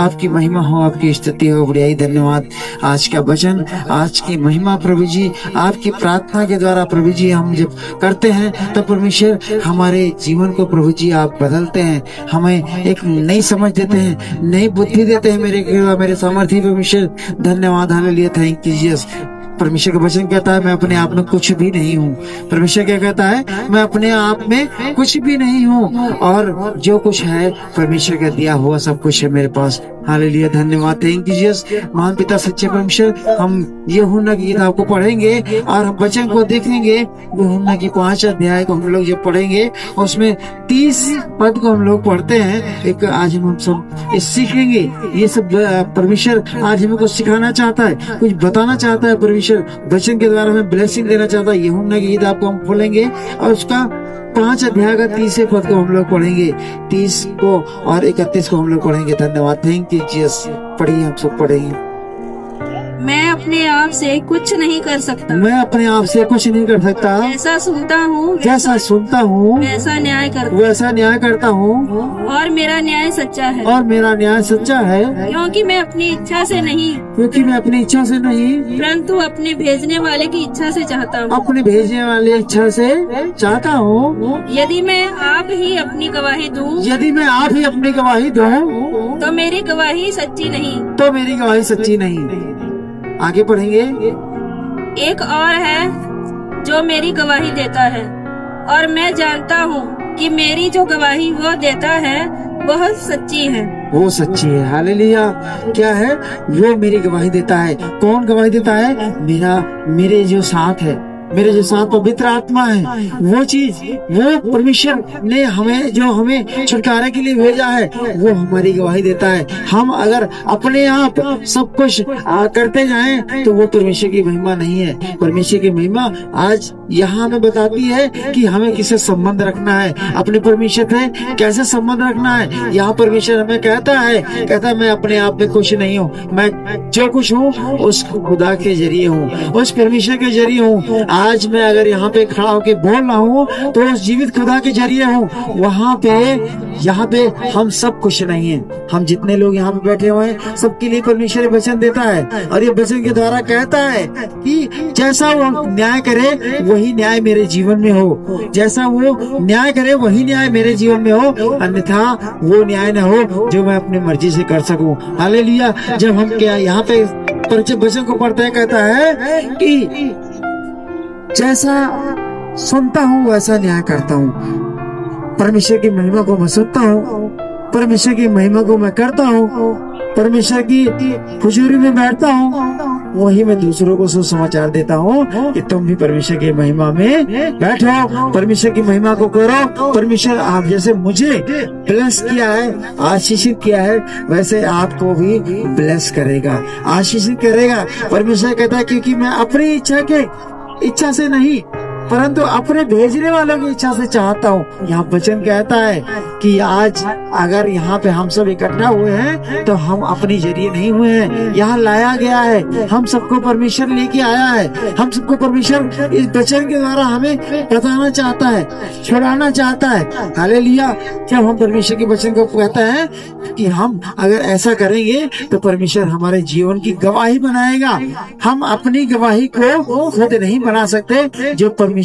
आपकी महिमा हो, आपकी स्तुति हो, बढ़िया धन्यवाद। आज का वचन, आज की महिमा प्रभु जी, आपकी प्रार्थना के द्वारा प्रभु जी हम जब करते हैं तो परमेश्वर हमारे जीवन को प्रभु जी आप बदलते हैं, हमें एक नई समझ देते हैं, नई बुद्धि देते हैं। मेरे सामर्थ्य परमेश्वर धन्यवाद, हालेलुया, थैंक यू जीसस। परमेश्वर का वचन कहता है मैं अपने आप में कुछ भी नहीं हूँ। परमेश्वर क्या कहता है, मैं अपने आप में कुछ भी नहीं हूँ, और जो कुछ है परमेश्वर का दिया हुआ सब कुछ है मेरे पास। हालेलुया, धन्यवाद, थैंक यू जीसस। महान पिता सच्चे परमेश्वर, हम यूहन्ना की किताब को पढ़ेंगे और हम वचन को देखेंगे। यूहन्ना की 5 अध्याय को हम लोग जब पढ़ेंगे उसमें 30 पद को हम लोग पढ़ते हैं। एक आज हम सब सीखेंगे, ये सब परमेश्वर आज हमें कुछ सिखाना चाहता है, कुछ बताना चाहता है। परमेश्वर वचन के द्वारा हमें ब्लेसिंग देना चाहता है। यूहन्ना की किताब को हम खोलेंगे और उसका 5 अध्याय का 30 पद को हम लोग पढ़ेंगे, 30 को और 31 को हम लोग पढ़ेंगे। धन्यवाद, थैंक यू जीसस। पढ़िए, हम सब पढ़ेंगे। मैं अपने आप से कुछ नहीं कर सकता, मैं अपने आप से कुछ नहीं कर सकता, जैसा सुनता हूँ वैसा न्याय करता हूँ, और मेरा न्याय सच्चा है, क्योंकि मैं अपनी इच्छा से नहीं परंतु अपने भेजने वाले की इच्छा से चाहता हूँ। यदि मैं आप ही अपनी गवाही दूँ तो मेरी गवाही सच्ची नहीं। आगे पढ़ेंगे। एक और है जो मेरी गवाही देता है, और मैं जानता हूँ कि मेरी जो गवाही वो देता है वह सच्ची है। हालेलुया, क्या है वो मेरी गवाही देता है। कौन गवाही देता है? मेरे जो साथ पवित्र आत्मा है। वो चीज, वो परमेश्वर ने हमें छुटकारे के लिए भेजा है, वो हमारी गवाही देता है। हम अगर अपने आप सब कुछ करते जाएं तो वो परमेश्वर की महिमा नहीं है। परमेश्वर की महिमा आज यहाँ हमें बताती है कि हमें किससे संबंध रखना है, अपने परमेश्वर से कैसे संबंध रखना है। यहाँ परमेश्वर हमें कहता है मैं अपने आप में कुछ नहीं हूँ, मैं जो कुछ हूँ उस खुदा के जरिए हूँ, उस परमेश्वर के जरिए हूँ। आज मैं अगर यहाँ पे खड़ा होके बोल रहा हूँ तो उस जीवित खुदा के जरिए हूँ। यहाँ पे हम सब कुछ नहीं है। हम जितने लोग यहाँ पे बैठे हुए हैं सबके लिए परमेश्वर वचन देता है, और ये वचन के द्वारा कहता है कि जैसा वो न्याय करे वही न्याय मेरे जीवन में हो, जैसा वो न्याय करे वही न्याय मेरे जीवन में हो, अन्यथा वो न्याय न हो जो मैं अपनी मर्जी से कर सकूं। हालेलुया। जब हम क्या यहाँ पे वचन को पढ़ते हैं, कहता है कि जैसा सुनता हूँ वैसा न्याय करता हूँ। परमेश्वर की महिमा को मैं सुनता हूँ, परमेश्वर की महिमा को मैं करता हूँ, परमेश्वर की हुजूरी में बैठता हूँ, वही मैं दूसरों को सुसमाचार देता हूँ कि तुम भी परमेश्वर की महिमा में बैठो, परमेश्वर की महिमा को करो। परमेश्वर आप जैसे मुझे ब्लेस किया है, आशीषित किया है, वैसे आपको भी ब्लेस करेगा, आशीषित करेगा। परमेश्वर कहता है क्योंकि मैं अपनी इच्छा से नहीं परंतु अपने भेजने वालों की इच्छा से चाहता हूँ। यहाँ वचन कहता है कि आज अगर यहाँ पे हम सब इकट्ठा हुए हैं तो हम अपने जरिए नहीं हुए हैं, यहाँ लाया गया है। हम सबको परमेश्वर लेके आया है, हम सबको परमेश्वर इस वचन के द्वारा हमें बताना चाहता है, छुड़ाना चाहता है। हालेलुया। जब हम परमेश्वर के वचन को कहता है कि हम अगर ऐसा करेंगे तो परमेश्वर हमारे जीवन की गवाही बनाएगा। हम अपनी गवाही को खुद नहीं बना सकते, जो परमेश्वर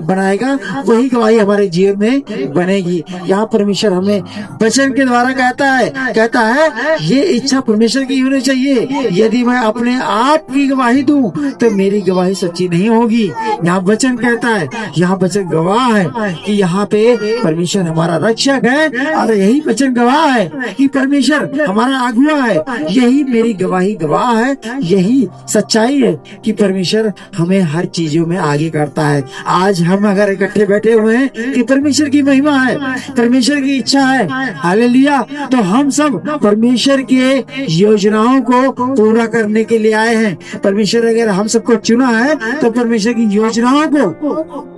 बनाएगा वही गवाही हमारे जीवन में बनेगी। यहाँ परमेश्वर हमें वचन के द्वारा कहता है ये इच्छा परमेश्वर की होनी चाहिए। यदि मैं अपने आप की गवाही दूं तो मेरी गवाही सच्ची नहीं होगी। यहाँ वचन कहता है, यहाँ वचन गवाह है कि यहाँ पे परमेश्वर हमारा रक्षक है, और यही वचन गवाह है कि परमेश्वर हमारा अगुआ है। यही मेरी गवाही गवाह है, यही सच्चाई है कि परमेश्वर हमें हर चीजों में आगे करता है। आज हम अगर इकट्ठे बैठे हुए हैं कि परमेश्वर की महिमा है, परमेश्वर की इच्छा है, हालेलुया, तो हम सब परमेश्वर के योजनाओं को पूरा करने के लिए आए हैं। परमेश्वर अगर हम सबको चुना है तो परमेश्वर की योजनाओं को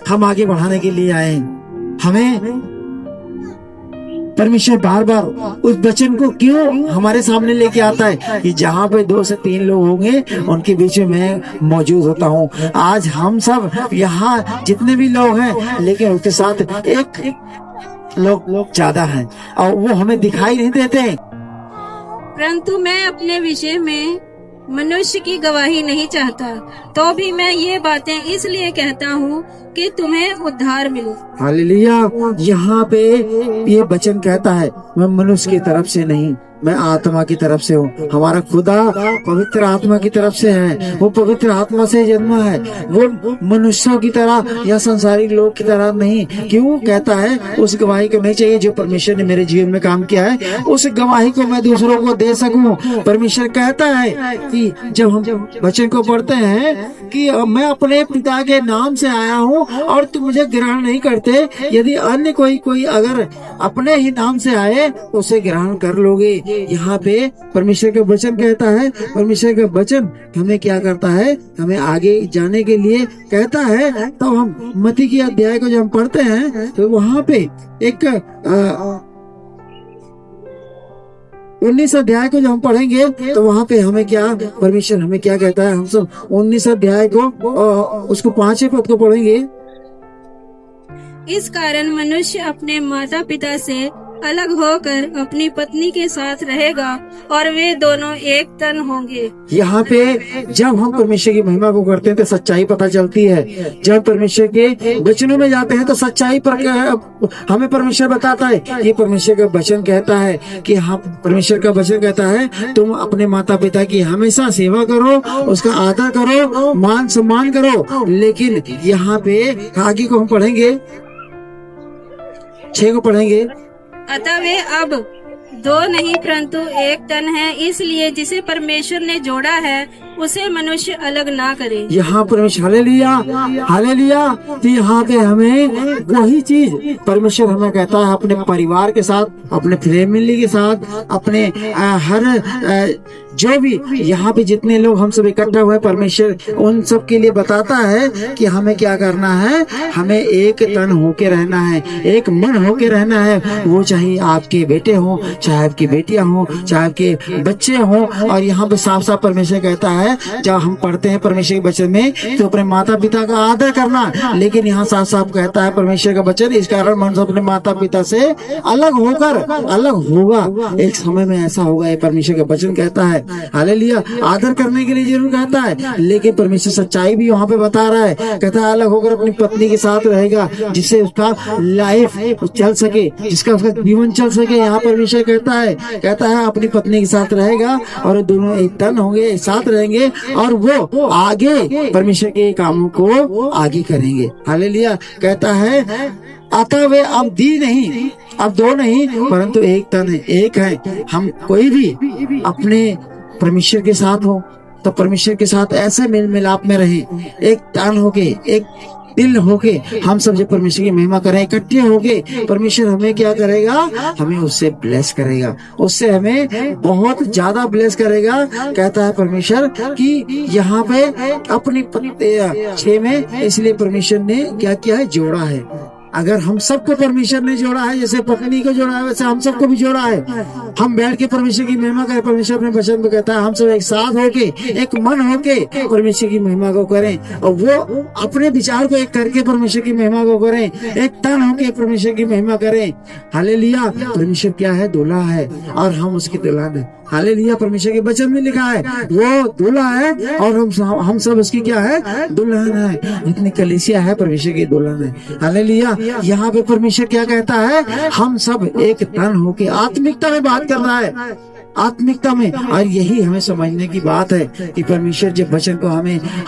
हम आगे बढ़ाने के लिए आए हैं। हमें परमेश्वर बार बार उस वचन को क्यों हमारे सामने लेके आता है कि जहाँ पे 2 से 3 लोग होंगे उनके बीच में मैं मौजूद होता हूँ। आज हम सब यहाँ जितने भी लोग हैं, लेकिन उसके साथ एक लोग ज्यादा हैं और वो हमें दिखाई नहीं देते। परंतु मैं अपने विषय में मनुष्य की गवाही नहीं चाहता, तो भी मैं ये बातें इसलिए कहता हूँ कि तुम्हें उद्धार मिले। हालेलुया। यहाँ पे ये वचन कहता है, मैं मनुष्य की तरफ से नहीं, मैं आत्मा की तरफ से हूँ। हमारा खुदा पवित्र आत्मा की तरफ से है, वो पवित्र आत्मा से जन्मा है, वो मनुष्यों की तरह या संसारिक लोग की तरह नहीं। क्यों कहता है? उस गवाही को नहीं चाहिए जो परमेश्वर ने मेरे जीवन में काम किया है, उस गवाही को मैं दूसरों को दे सकूं। परमेश्वर कहता है कि जब हम वचन को पढ़ते हैं कि मैं अपने पिता के नाम से आया हूँ और तुम मुझे ग्रहण नहीं करते, यदि अन्य कोई अगर अपने ही नाम से आए उसे ग्रहण कर लोगे। यहाँ पे परमेश्वर का वचन कहता है, परमेश्वर का वचन हमें क्या करता है? हमें आगे जाने के लिए कहता है। तो हम मत्ती की अध्याय को जब हम पढ़ते हैं तो वहाँ पे एक 19 अध्याय को जब हम पढ़ेंगे तो वहाँ पे हमें क्या परमेश्वर हमें क्या कहता है? हम सब 19 अध्याय को उसको 5वें पद को पढ़ेंगे। इस कारण मनुष्य अपने माता पिता से अलग होकर अपनी पत्नी के साथ रहेगा और वे दोनों एक तन होंगे। यहाँ पे जब हम परमेश्वर की महिमा को करते हैं तो सच्चाई पता चलती है। जब परमेश्वर के वचनों में जाते हैं तो सच्चाई पर हमें परमेश्वर बताता है। ये परमेश्वर का वचन कहता है कि हाँ, परमेश्वर का वचन कहता है तुम अपने माता पिता की हमेशा सेवा करो, उसका आदर करो, मान सम्मान करो। लेकिन यहाँ पे आगे को हम पढ़ेंगे, 6 को पढ़ेंगे। अतः वे अब दो नहीं परंतु एक तन है, इसलिए जिसे परमेश्वर ने जोड़ा है उसे मनुष्य अलग ना करे। यहाँ परमेश्वर हालेलुया हालेलुया। तो यहाँ पे हमें वही चीज परमेश्वर हमें कहता है अपने परिवार के साथ, अपने फैमिली के साथ, अपने हर जो भी यहाँ पे जितने लोग हम सब इकट्ठा हुए परमेश्वर उन सब के लिए बताता है कि हमें क्या करना है। हमें एक तन होके रहना है, एक मन होके रहना है। वो चाहे आपके बेटे हों, चाहे आपकी बेटियां हों, चाहे आपके बच्चे हों। और यहाँ पे साफ साफ परमेश्वर कहता है जब हम पढ़ते हैं परमेश्वर के वचन में तो अपने माता पिता का आदर करना। लेकिन यहाँ साफ साफ कहता है परमेश्वर का वचन, इस कारण मनुष्य अपने माता पिता से अलग होकर अलग होगा। एक समय में ऐसा होगा, ये परमेश्वर का वचन कहता है। हालेलुया। आदर करने के लिए जरूर कहता है, लेकिन परमेश्वर सच्चाई भी वहाँ पे बता रहा है। कहता है अलग होकर अपनी पत्नी के साथ रहेगा, जिससे उसका लाइफ चल सके, जिसका उसका जीवन चल सके। यहाँ परमेश्वर कहता है अपनी पत्नी के साथ रहेगा और दोनों एक तन होंगे, एक साथ रहेंगे और वो आगे परमेश्वर के कामों को आगे करेंगे। हालेलुया। कहता है अतः वे अब दी नहीं, अब दो नहीं परंतु एक तन है, एक है। हम कोई भी अपने परमेश्वर के साथ हो तो परमेश्वर के साथ ऐसे मेल मिलाप में रहे, एक तन होके, एक दिल होके हम सब जब परमेश्वर की महिमा करें, इकट्ठे होके, परमेश्वर हमें क्या करेगा? हमें उससे ब्लेस करेगा, उससे हमें बहुत ज्यादा ब्लेस करेगा। कहता है परमेश्वर कि यहाँ पे अपनी 6 में इसलिए परमेश्वर ने क्या किया है? जोड़ा है। अगर हम सबको परमेश्वर ने जोड़ा है, जैसे पत्नी को जोड़ा है वैसे हम सबको भी जोड़ा है। हम बैठ के परमेश्वर की महिमा करें। परमेश्वर अपने वचन में कहता है हम सब एक साथ होके, एक मन होके परमेश्वर की महिमा को करें और वो अपने विचार को एक करके परमेश्वर की महिमा को करें, एक तन होके परमेश्वर की महिमा करें। हालेलुया। परमेश्वर क्या है? दूल्हा है और हम उसकी दुल्हन है। हालेलुया। परमेश्वर के वचन में लिखा है वो दूल्हा है और हम सब उसकी क्या है? दुल्हन है। जितनी कलीसिया है परमेश्वर की दुल्हन है। हालेलुया। यहाँ पे परमेश्वर क्या कहता है? हम सब एक तन होके आत्मिकता में बात कर रहा है, आत्मिकता में। और यही हमें समझने की बात है कि परमेश्वर जब वचन को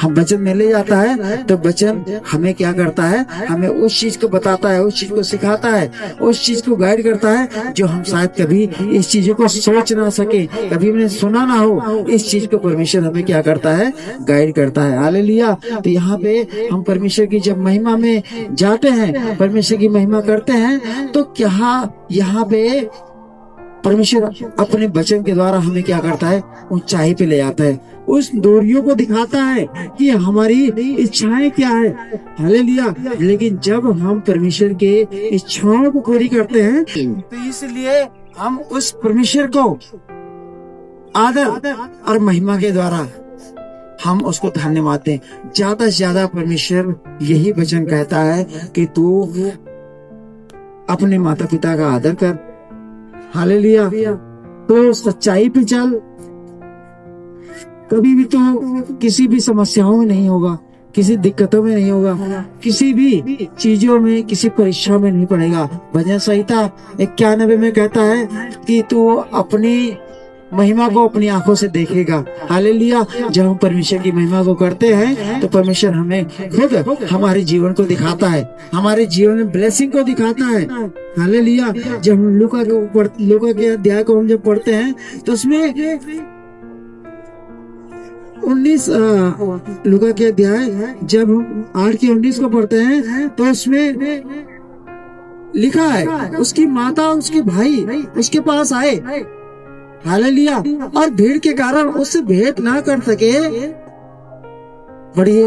हम वचन में ले जाता है तो वचन हमें क्या करता है? हमें उस चीज को बताता है, उस चीज को सिखाता है, उस चीज को गाइड करता है जो हम शायद कभी इस चीजों को सोच ना सके, कभी हमने सुना ना हो। इस चीज को परमेश्वर हमें क्या करता है? गाइड करता है। हालेलुया। तो यहाँ पे हम परमेश्वर की जब महिमा में जाते हैं, परमेश्वर की महिमा करते हैं तो क्या यहाँ पे परमेश्वर अपने वचन के द्वारा हमें क्या करता है? ऊंचाई पे ले जाता है, उस दूरियों को दिखाता है कि हमारी इच्छाएं क्या है। हालेलुया। लेकिन जब हम परमेश्वर के इच्छाओं को पूरी करते हैं तो इसलिए हम उस परमेश्वर को आदर और महिमा के द्वारा हम उसको धन्यवाद दें। ज्यादा से ज्यादा परमेश्वर यही वचन कहता है कि तू अपने माता पिता का आदर कर। हालेलुया। तो सच्चाई पे चल, कभी भी तो किसी भी समस्याओं में नहीं होगा, किसी दिक्कतों में नहीं होगा, किसी भी चीजों में, किसी परीक्षा में नहीं पड़ेगा। भजन संहिता 91 में कहता है कि तू अपनी महिमा को अपनी आंखों से देखेगा। हालेलुया। जब हम परमेश्वर की महिमा को करते हैं तो परमेश्वर हमें खुद हमारे जीवन को दिखाता है, हमारे जीवन में ब्लेसिंग को दिखाता है। हालेलुया। जब हम लूका के अध्याय को हम जब पढ़ते हैं तो उसमें 19 लूका के अध्याय जब हम 8 के 19 को पढ़ते हैं तो उसमें लिखा है उसकी माता और उसके भाई उसके पास आए। हालेलुया। और भीड़ के कारण उससे भेंट ना कर सके। पढ़िए।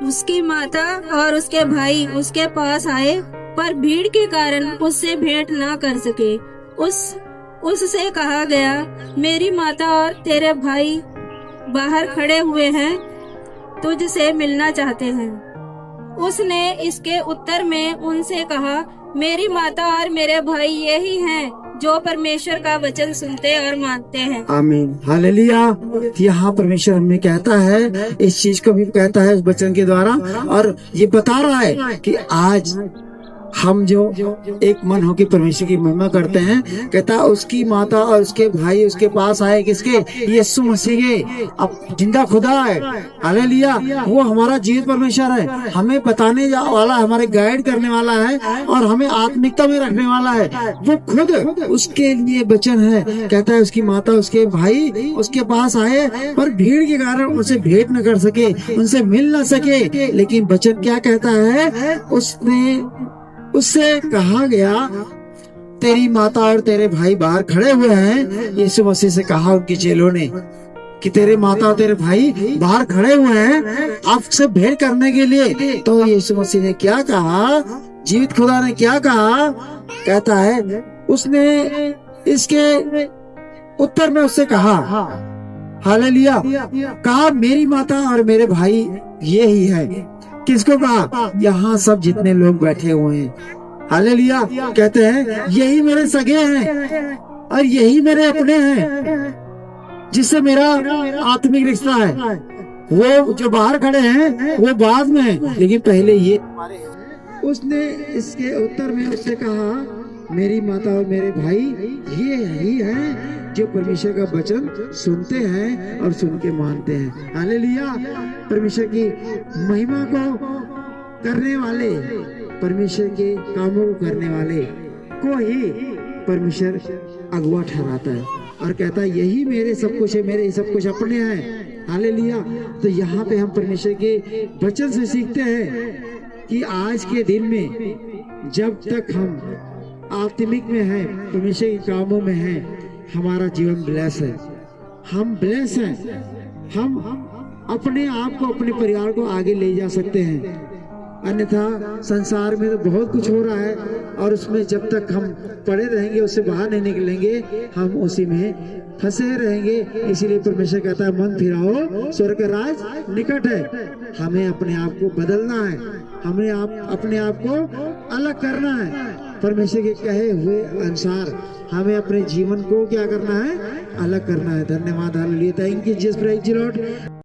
उसकी माता और उसके भाई उसके पास आए, पर भीड़ के कारण उससे भेंट ना कर सके। उससे कहा गया, मेरी माता और तेरे भाई बाहर खड़े हुए हैं, तुझसे मिलना चाहते हैं। उसने इसके उत्तर में उनसे कहा, मेरी माता और मेरे भाई यही हैं जो परमेश्वर का वचन सुनते और मानते हैं। आमीन। हालेलुया। यहाँ परमेश्वर हमें कहता है, इस चीज को भी कहता है इस वचन के द्वारा, और ये बता रहा है कि आज हम जो एक मन होकर परमेश्वर की महिमा करते हैं, कहता है उसकी माता और उसके भाई उसके पास आए। किसके? यीशु मसीह के। अब जिंदा खुदा है। हालेलुया। वो हमारा जीवित परमेश्वर है, हमें बताने वाला, हमारे गाइड करने वाला है और हमें आत्मिकता में रखने वाला है। वो खुद उसके लिए वचन है। कहता है उसकी माता उसके भाई उसके पास आए, पर भीड़ के कारण उनसे भेंट न कर सके, उनसे मिल न सके। लेकिन वचन क्या कहता है? उससे कहा गया, तेरी माता और तेरे भाई बाहर खड़े हुए हैं। यीशु मसीह से कहा उनके चेलों ने कि तेरे माता और तेरे भाई बाहर खड़े हुए हैं आपसे भेंट करने के लिए। तो यीशु मसीह ने क्या कहा? जीवित खुदा ने क्या कहा? कहता है उसने इसके उत्तर में उससे कहा, हालेलुया, कहा मेरी माता और मेरे भाई ये ही है। किसको कहा? यहाँ सब जितने लोग बैठे हुए हैं। हालेलुया। कहते हैं यही मेरे सगे हैं और यही मेरे अपने हैं, जिससे मेरा आत्मिक रिश्ता है। वो जो बाहर खड़े हैं वो बाद में है, लेकिन पहले ये हमारे हैं। उसने इसके उत्तर में उससे कहा, मेरी माता और मेरे भाई ये ही हैं जो परमेश्वर का वचन सुनते हैं और सुन के मानते हैं। हालेलुया। परमेश्वर की महिमा को करने वाले, परमेश्वर के कामों को करने वाले को ही परमेश्वर अगुआ ठहराता है और कहता है यही मेरे सब कुछ है, मेरे सब कुछ अपने हैं। हालेलुया। तो यहाँ पे हम परमेश्वर के वचन से सीखते हैं कि आज के दिन में जब तक हम आत्मिक में हैं, परमेश्वर के कामों में हैं, हमारा जीवन ब्लेस है। हम ब्लेस हैं। हम अपने आप को, अपने परिवार को आगे ले जा सकते हैं। अन्यथा संसार में तो बहुत कुछ हो रहा है और उसमें जब तक हम पड़े रहेंगे, उससे बाहर नहीं निकलेंगे, हम उसी में फंसे रहेंगे। इसीलिए परमेश्वर कहता है मन फिराओ, स्वर्ग का राज निकट है। हमें अपने आप को बदलना है, हमें अपने आप को अलग करना है। परमेश्वर के कहे हुए अनुसार हमें अपने जीवन को क्या करना है? अलग करना है। धन्यवाद। Hallelujah. Thank you Jesus, praise the Lord.